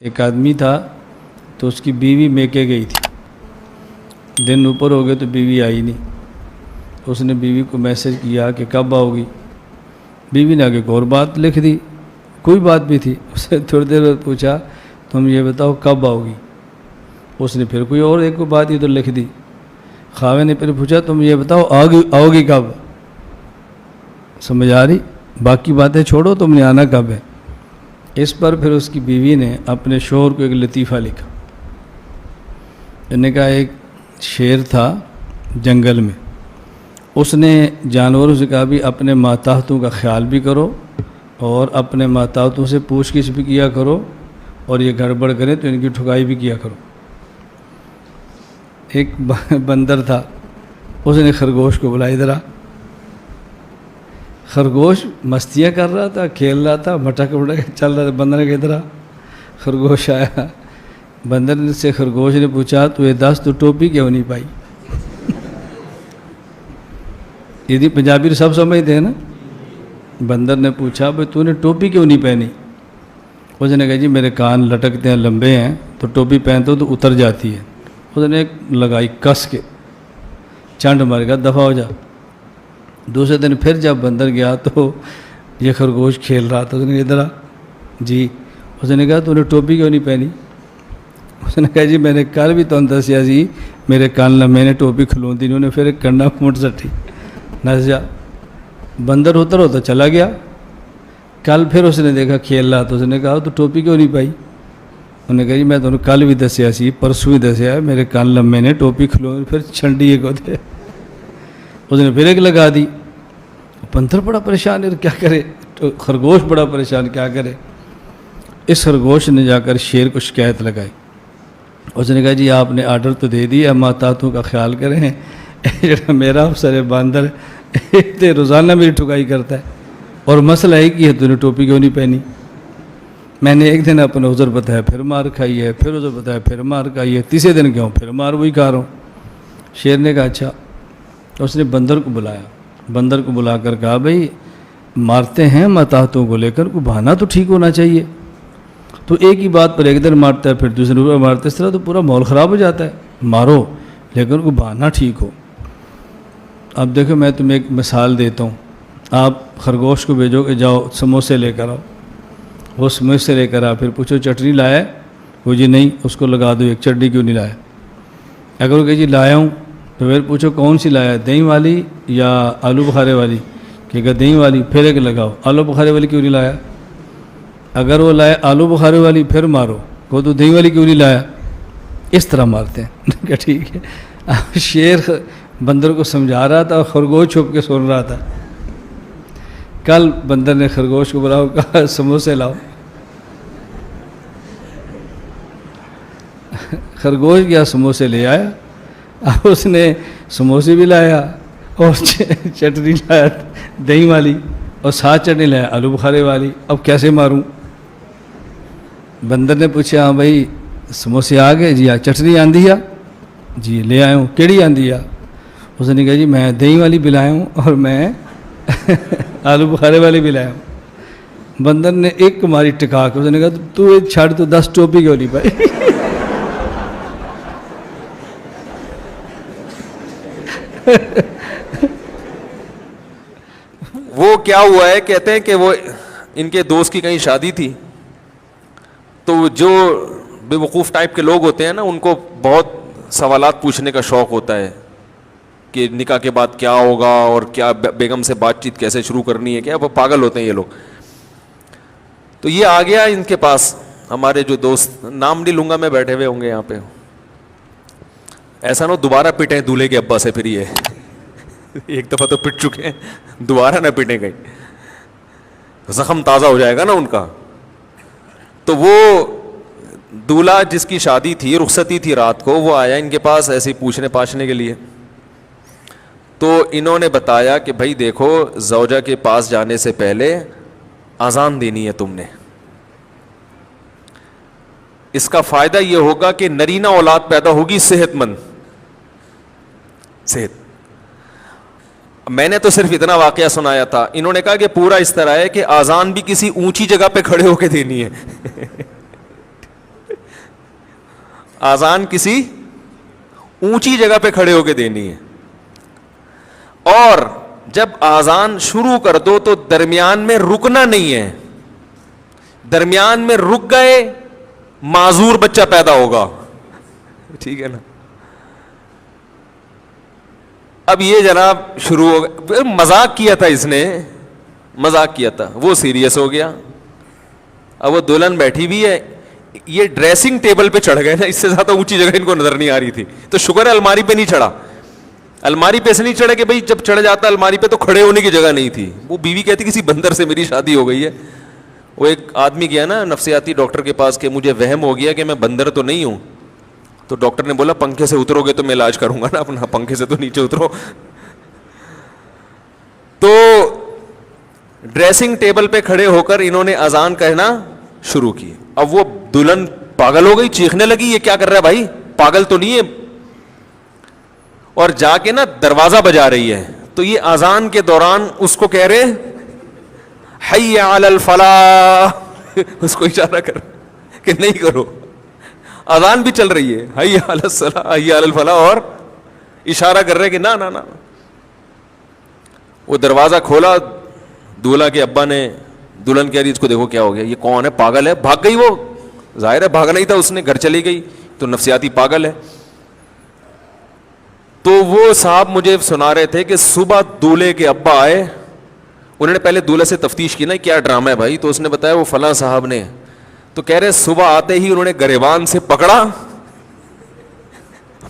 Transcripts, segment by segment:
ایک آدمی تھا تو اس کی بیوی میکے گئی تھی. دن اوپر ہو گئے تو بیوی آئی نہیں. اس نے بیوی کو میسج کیا کہ کب آؤ گی. بیوی نے آگے ایک اور بات لکھ دی, کوئی بات بھی تھی. اس نے تھوڑی دیر بعد پوچھا تم یہ بتاؤ کب آؤ گی. اس نے پھر کوئی اور ایک بات ادھر لکھ دی. خاوند نے پھر پوچھا تم یہ بتاؤ آؤ گی کب. سمجھ آ رہی؟ باقی باتیں چھوڑو, تم نے آنا کب ہے. اس پر پھر اس کی بیوی نے اپنے شوہر کو ایک لطیفہ لکھا. انہوں نے کہا ایک شیر تھا جنگل میں, اس نے جانوروں سے کہا بھی اپنے ماتحتوں کا خیال بھی کرو اور اپنے ماتحتوں سے پوچھ گچھ بھی کیا کرو, اور یہ گڑبڑ کریں تو ان کی ٹھکائی بھی کیا کرو. ایک بندر تھا, اس نے خرگوش کو بلایا ادھر آ. خرگوش مستیاں کر رہا تھا, کھیل رہا تھا, مٹک چل رہا تھا. بندر نے کہا ادھر آ. خرگوش آیا. بندر سے خرگوش نے پوچھا تو یہ دس تو ٹوپی کیوں نہیں پائی. یہ پنجابی سب سمجھتے ہیں نا. بندر نے پوچھا بھائی تو نے ٹوپی کیوں نہیں پہنی. اس نے کہا جی میرے کان لٹکتے ہیں, لمبے ہیں, تو ٹوپی پہنتے ہو تو اتر جاتی ہے. اس نے لگائی کس کے, چانڈ مار گیا, دفعہ ہو جا. دوسرے دن پھر جب بندر گیا تو یہ خرگوش کھیل رہا تھا. اس نے کہا ادھر آ. جی. اس نے کہا تو نے ٹوپی کیوں نہیں پہنی. اس نے کہا جی میں نے کل بھی تو دسیا جی میرے کان لمبے نے, ٹوپی کھلوتی نہیں. انہیں پھر ایک کنڈا پھونٹ سٹی نس جا. بندر اتر ہوتا چلا گیا. کل پھر اس نے دیکھا کھیل رہا تو اس نے کہا تو ٹوپی کیوں نہیں پائی. انہوں نے کہا جی میں تو کل بھی دسیا سی, پرسوں بھی دسیا, میرے کان لمبے نے, ٹوپی کھلو. پھر چھنڈی ایک ہوتے. اس نے پھر ایک لگا دی. بندر بڑا پریشان ہے, کیا کرے. خرگوش بڑا پریشان, کیا کرے. اس خرگوش نے جا کر شیر کو شکایت لگائی. اس نے کہا جی آپ نے آرڈر تو دے دیا, ماتحتوں کا خیال کریں. جڑا میرا افسر ہے باندر, روزانہ میری ٹھکائی کرتا ہے, اور مسئلہ ہے کہ تو نے ٹوپی کیوں نہیں پہنی. میں نے ایک دن اپنا عذر بتایا, پھر مار کھائی ہے, پھر عذر بتایا, پھر مار کھائی ہے, تیسرے دن کیوں پھر مار وہی کھا رہا ہوں. شیر نے کہا اچھا. اس نے بندر کو بلایا. بندر کو بلا کر کہا بھائی مارتے ہیں ماتحتوں کو لے کر, کو بہانا تو ٹھیک ہونا چاہیے. تو ایک ہی بات پر ایک دن مارتا ہے, پھر دوسرے دن مارتا ہے, اس طرح تو پورا ماحول خراب ہو جاتا ہے. مارو لیکن کو بہانا ٹھیک ہو. اب دیکھو میں تمہیں ایک مثال دیتا ہوں. آپ خرگوش کو بھیجو کہ جاؤ سموسے لے کر آؤ. وہ سموسے لے کر آ, پھر پوچھو چٹنی لایا ہے, وہ جی نہیں. اس کو لگا دو ایک, چٹنی کیوں نہیں لایا. اگر وہ کہ جی لایا ہوں, تو پھر پوچھو کون سی لایا, دہی والی یا آلو بخارے والی. کہ دہی والی. پھر ایک لگاؤ آلو بخارے والی کیوں نہیں لایا. اگر وہ لائے آلو بخارے والی, پھر مارو وہ تو دہی والی کیوں نہیں لایا. اس طرح مارتے ہیں. کہ ٹھیک ہے. شیر بندر کو سمجھا رہا تھا اور خرگوش چھپ کے سن رہا تھا. کل بندر نے خرگوش کو بلاؤ, کہا سموسے لاؤ. خرگوش گیا سموسے لے آیا. اب اس نے سموسے بھی لایا اور چٹنی لایا دہی والی, اور ساتھ چٹنی لایا آلو بخارے والی. اب کیسے ماروں. بندر نے پوچھا ہاں بھائی سموسے آ گئے. جی چٹنی آندھی ہے. جی لے آیا ہوں. کیڑی آندھی ہے. اس نے کہا جی میں دہی والی بھی لایا ہوں اور میں آلو بخارے والی بھی لایا ہوں. بندر نے ایک ماری ٹکا کے, اس نے کہا تو چھڑ تو 10 ٹوپی کیوں نہیں پائی. وہ کیا ہوا ہے, کہتے ہیں کہ وہ ان کے دوست کی کہیں شادی تھی, تو جو بے وقوف ٹائپ کے لوگ ہوتے ہیں نا, ان کو بہت سوالات پوچھنے کا شوق ہوتا ہے کہ نکاح کے بعد کیا ہوگا اور کیا بیگم سے بات چیت کیسے شروع کرنی ہے. کیا پاگل ہوتے ہیں یہ لوگ. تو یہ آ گیا ان کے پاس, ہمارے جو دوست, نام نہیں لوں گا میں, بیٹھے ہوئے ہوں گے یہاں پہ. ایسا نہ دوبارہ پٹیں دولہے کے ابا سے. پھر یہ ایک دفعہ تو پٹ چکے ہیں, دوبارہ نہ پٹیں گئی, زخم تازہ ہو جائے گا نا ان کا. تو وہ دولہا جس کی شادی تھی, رخصتی تھی رات کو, وہ آیا ان کے پاس ایسے ہی پوچھنے پاچھنے کے لیے. تو انہوں نے بتایا کہ بھائی دیکھو زوجہ کے پاس جانے سے پہلے اذان دینی ہے تم نے. اس کا فائدہ یہ ہوگا کہ نرینہ اولاد پیدا ہوگی صحت مند. صحت. میں نے تو صرف اتنا واقعہ سنایا تھا, انہوں نے کہا کہ پورا اس طرح ہے کہ اذان بھی کسی اونچی جگہ پہ کھڑے ہو کے دینی ہے. آزان کسی اونچی جگہ پہ کھڑے ہو کے دینی ہے, اور جب آزان شروع کر دو تو درمیان میں رکنا نہیں ہے. درمیان میں رک گئے معذور بچہ پیدا ہوگا, ٹھیک ہے نا. اب یہ جناب شروع ہو گیا, مذاق کیا تھا اس نے, مذاق کیا تھا, وہ سیریس ہو گیا. اب وہ دلہن بیٹھی بھی ہے, یہ ڈریسنگ ٹیبل پہ چڑھ گئے نا, اس سے زیادہ اونچی جگہ ان کو نظر نہیں آ رہی تھی, تو شکر ہے الماری پہ نہیں چڑھا. الماری پہ سے نہیں چڑھے کہ بھائی جب چڑھ جاتا الماری پہ تو کھڑے ہونے کی جگہ نہیں تھی. وہ بیوی کہتی کسی بندر سے میری شادی ہو گئی ہے. وہ ایک آدمی گیا نا نفسیاتی ڈاکٹر کے پاس کہ مجھے وہم ہو گیا کہ میں بندر تو نہیں ہوں. تو ڈاکٹر نے بولا پنکھے سے اترو گے تو میں علاج کروں گا نا اپنا, پنکھے سے تو نیچے اترو. تو ڈریسنگ ٹیبل پہ کھڑے ہو کر انہوں نے اذان کہنا شروع کی. اب وہ دلہن پاگل ہو گئی, چیخنے لگی یہ کیا کر رہا ہے بھائی, پاگل تو نہیں ہے, اور جا کے نا دروازہ بجا رہی ہے. تو یہ اذان کے دوران اس کو کہہ رہے حی علی الفلاح, اس کو اشارہ کر کہ نہیں کرو, اذان بھی چل رہی ہے, حی علی الصلاح حی علی الفلاح, اور اشارہ کر رہے کہ نہ نہ نہ. وہ دروازہ کھولا, دولہا کے ابا نے, دلہن کہہ رہی اس کو دیکھو کیا ہو گیا, یہ کون ہے, پاگل ہے. بھاگ گئی, وہ ظاہر ہے بھاگنا ہی تھا اس نے, گھر چلی گئی, تو نفسیاتی پاگل ہے. تو وہ صاحب مجھے سنا رہے تھے کہ صبح دولہے کے ابا آئے, انہوں نے پہلے دولہے سے تفتیش کی نا کیا ڈرامہ ہے بھائی, تو اس نے بتایا وہ فلاں صاحب نے. تو کہہ رہے صبح آتے ہی انہوں نے گریبان سے پکڑا,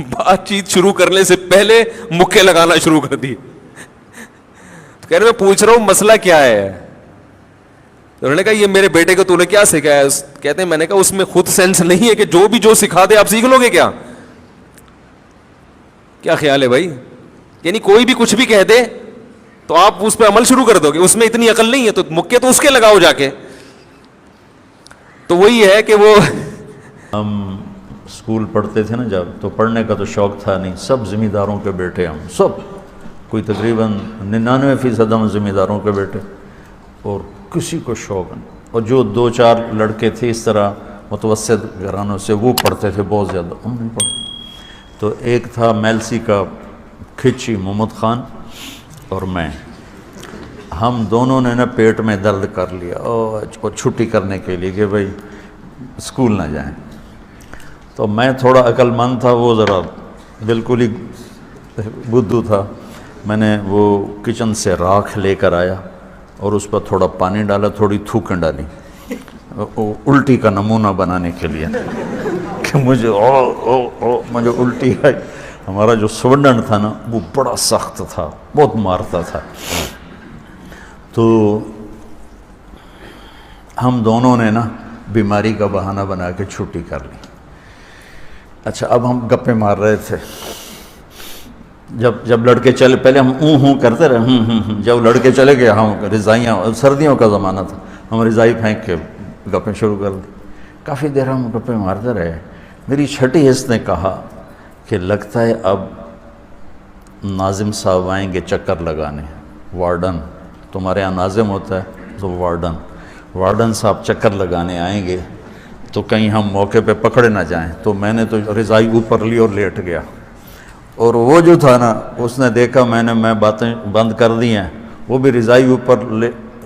بات چیت شروع کرنے سے پہلے مکے لگانا شروع کر دی. کہہ رہے میں پوچھ رہا ہوں مسئلہ کیا ہے. انہوں نے کہا یہ میرے بیٹے کو تو نے کیا سکھایا. کہتے ہیں میں نے کہا اس میں خود سینس نہیں ہے کہ جو بھی جو سکھا دے آپ سیکھ لو گے کیا, کیا خیال ہے بھائی. یعنی کوئی بھی کچھ بھی کہہ دے تو آپ اس پہ عمل شروع کر دو گے, اس میں اتنی عقل نہیں ہے تو مکے تو اس کے لگاؤ جا کے. تو وہی ہے کہ وہ ہم اسکول پڑھتے تھے نا جب, تو پڑھنے کا تو شوق تھا نہیں, سب ذمہ داروں کے بیٹے ہم سب, کوئی تقریباً 99% ہم ذمہ داروں کے بیٹے, اور کسی کو شوق نہیں. اور جو 2-4 لڑکے تھے اس طرح متوسط گھرانوں سے, وہ پڑھتے تھے بہت زیادہ, ہم نہیں پڑھتے. تو ایک تھا میلسی کا کھچی محمد خان اور میں, ہم دونوں نے نا پیٹ میں درد کر لیا اور چھٹی کرنے کے لیے کہ بھائی اسکول نہ جائیں. تو میں تھوڑا عقل مند تھا, وہ ذرا بالکل ہی بدھو تھا. میں نے وہ کچن سے راکھ لے کر آیا اور اس پر تھوڑا پانی ڈالا, تھوڑی تھوکیں ڈالی الٹی کا نمونہ بنانے کے لیے کہ مجھے مجھے الٹی آئی. ہمارا جو سوڈن تھا نا وہ بڑا سخت تھا, بہت مارتا تھا. تو ہم دونوں نے نا بیماری کا بہانہ بنا کے چھٹی کر لی. اچھا اب ہم گپے مار رہے تھے, جب لڑکے چلے, پہلے ہم ہوں کرتے رہے, جب لڑکے چلے گئے ہم رضائیاں, سردیوں کا زمانہ تھا, ہم رضائی پھینک کے گپیں شروع کر دی. کافی دیر ہم گپے مارتے رہے. میری چھٹی حص نے کہا کہ لگتا ہے اب ناظم صاحب آئیں گے چکر لگانے, وارڈن, تمہارے یہاں ناظم ہوتا ہے تو وارڈن صاحب چکر لگانے آئیں گے, تو کہیں ہم موقع پہ پکڑے نہ جائیں. تو میں نے تو رضائی اوپر لی اور لیٹ گیا, اور وہ جو تھا نا اس نے دیکھا میں باتیں بند کر دی ہیں, وہ بھی رضائی اوپر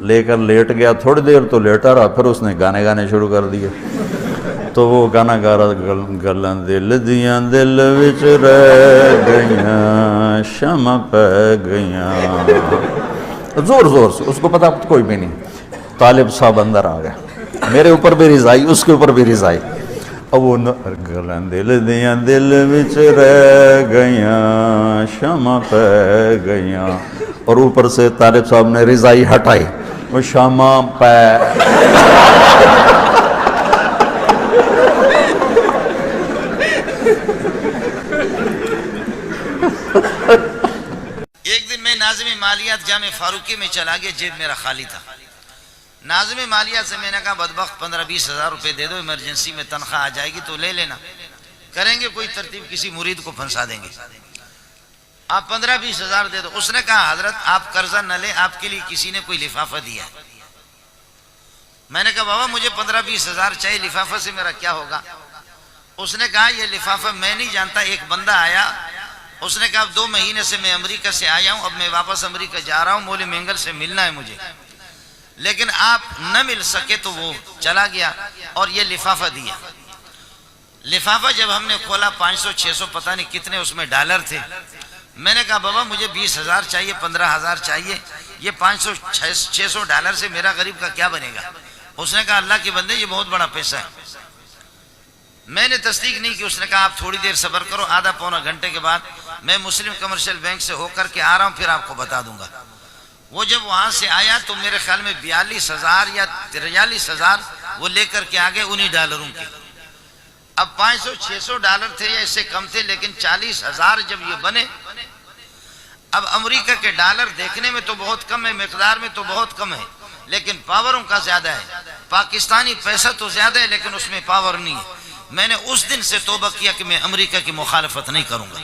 لے کر لیٹ گیا. تھوڑی دیر تو لیٹا رہا, پھر اس نے گانے شروع کر دیے. تو وہ گانا گا رہا, گلاں دل دیاں دل وچ رہ گئیاں شمع پہ گئیاں, زور سے, اس کو پتا کوئی بھی نہیں. طالب صاحب اندر آ گئے, میرے اوپر بھی رضائی, اس کے اوپر بھی رضائی. اب وہ گلاں دل دیاں دل وچ رہ گئیاں شمع پہ گئیاں, اور اوپر سے طالب صاحب نے رضائی ہٹائی, وہ شمع پہ. ایک دن میں ناظم مالیات جامع فاروقی میں چلا گیا, جیب میرا خالی تھا. ناظم مالیات سے میں نے کہا بدبخت 15-20 ہزار روپے دے دو, ایمرجنسی میں تنخواہ آ جائے گی تو لے لینا, کریں گے کوئی ترتیب, کسی مرید کو پھنسا دیں گے, آپ 15-20 ہزار دے دو. اس نے کہا حضرت آپ قرضہ نہ لیں, آپ کے لیے کسی نے کوئی لفافہ دیا ہے. میں نے کہا بابا مجھے 15-20 ہزار چاہیے, لفافہ سے میرا کیا ہوگا. اس نے کہا یہ لفافہ میں نہیں جانتا. ایک بندہ آیا, اس نے کہا 2 مہینے سے میں امریکہ سے آیا ہوں, اب میں واپس امریکہ جا رہا ہوں, مولوی مینگل سے ملنا ہے مجھے, لیکن آپ نہ مل سکے تو وہ چلا گیا اور یہ لفافہ دیا. لفافہ جب ہم نے کھولا 500-600 پتہ نہیں کتنے اس میں ڈالر تھے. میں نے کہا بابا مجھے 20,000 چاہیے, 15,000 چاہیے, یہ 500-600 ڈالر سے میرا غریب کا کیا بنے گا؟ اس نے کہا اللہ کے بندے یہ بہت بڑا پیسہ ہے. میں نے تصدیق نہیں کی. اس نے کہا آپ تھوڑی دیر صبر کرو, آدھا پونا گھنٹے کے بعد میں مسلم کمرشل بینک سے ہو کر کے آ رہا ہوں, پھر آپ کو بتا دوں گا. وہ جب وہاں سے آیا تو میرے خیال میں 42,000 یا 43,000 وہ لے کر کے آگے انہی ڈالروں کے. اب 500-600 ڈالر تھے یا اس سے کم تھے, لیکن 40,000 جب یہ بنے. اب امریکہ کے ڈالر دیکھنے میں تو بہت کم ہے, مقدار میں تو بہت کم ہے, لیکن پاوروں کا زیادہ ہے. پاکستانی پیسہ تو زیادہ ہے لیکن اس میں پاور نہیں ہے. میں نے اس دن سے توبہ کیا کہ میں امریکہ کی مخالفت نہیں کروں گا.